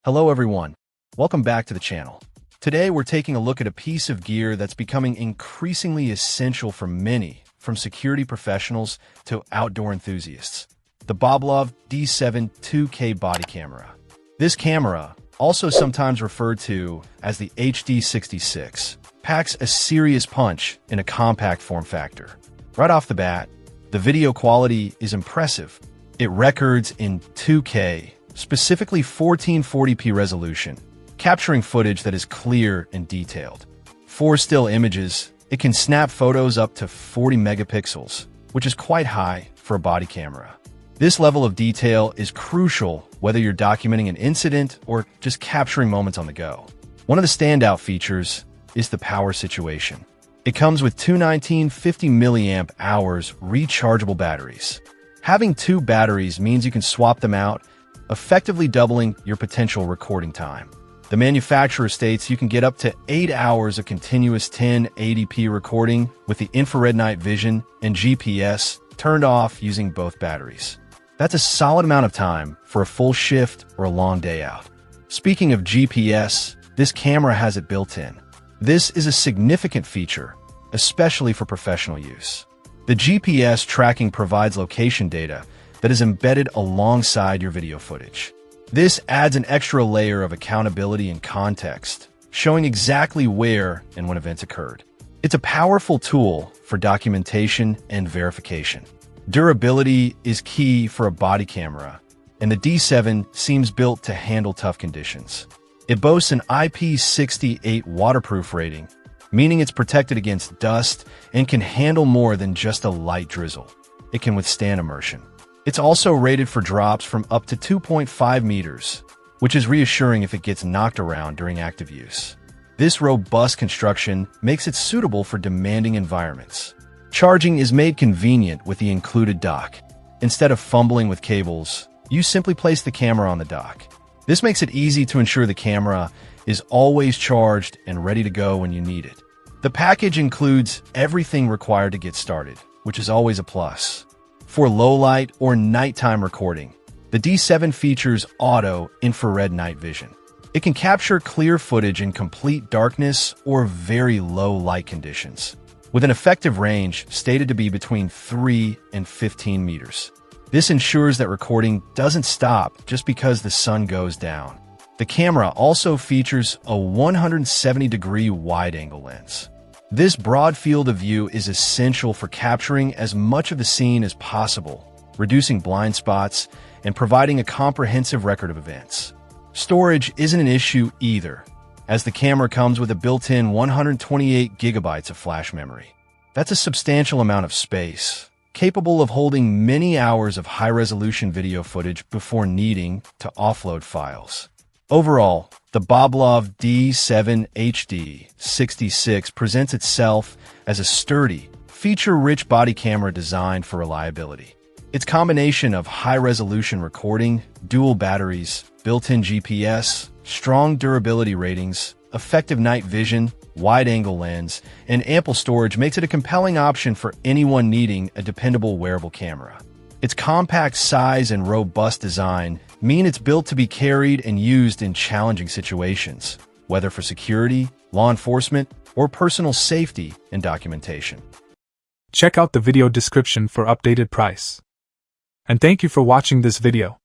Hello everyone, welcome back to the channel. Today we're taking a look at a piece of gear that's becoming increasingly essential for many, from security professionals to outdoor enthusiasts. The BOBLOV D7 2K body camera. This camera, also sometimes referred to as the HD66, packs a serious punch in a compact form factor. Right off the bat, the video quality is impressive. It records in 2K, specifically 1440p resolution, capturing footage that is clear and detailed. For still images, it can snap photos up to 40 megapixels, which is quite high for a body camera. This level of detail is crucial whether you're documenting an incident or just capturing moments on the go. One of the standout features is the power situation. It comes with two 1950 milliamp hours rechargeable batteries. Having two batteries means you can swap them out, effectively doubling your potential recording time. The manufacturer states you can get up to 8 hours of continuous 1080p recording with the infrared night vision and GPS turned off using both batteries. That's a solid amount of time for a full shift or a long day out. Speaking of GPS, this camera has it built in. This is a significant feature, especially for professional use. The GPS tracking provides location data that is embedded alongside your video footage. This adds an extra layer of accountability and context, showing exactly where and when events occurred. It's a powerful tool for documentation and verification. Durability is key for a body camera, and the D7 seems built to handle tough conditions. It boasts an IP68 waterproof rating, meaning it's protected against dust and can handle more than just a light drizzle. It can withstand immersion. It's also rated for drops from up to 2.5 meters, which is reassuring if it gets knocked around during active use. This robust construction makes it suitable for demanding environments. Charging is made convenient with the included dock. Instead of fumbling with cables, you simply place the camera on the dock. This makes it easy to ensure the camera is always charged and ready to go when you need it. The package includes everything required to get started, which is always a plus. For low-light or nighttime recording, the D7 features auto infrared night vision. It can capture clear footage in complete darkness or very low light conditions, with an effective range stated to be between 3 and 15 meters. This ensures that recording doesn't stop just because the sun goes down. The camera also features a 170-degree wide-angle lens. This broad field of view is essential for capturing as much of the scene as possible, reducing blind spots and providing a comprehensive record of events. Storage isn't an issue either, as the camera comes with a built-in 128 gigabytes of flash memory. That's a substantial amount of space, capable of holding many hours of high-resolution video footage before needing to offload files. Overall, the BOBLOV D7 HD66 presents itself as a sturdy, feature-rich body camera designed for reliability. Its combination of high-resolution recording, dual batteries, built-in GPS, strong durability ratings, effective night vision, wide-angle lens, and ample storage makes it a compelling option for anyone needing a dependable wearable camera. Its compact size and robust design mean it's built to be carried and used in challenging situations, whether for security, law enforcement, or personal safety and documentation. Check out the video description for updated price. And thank you for watching this video.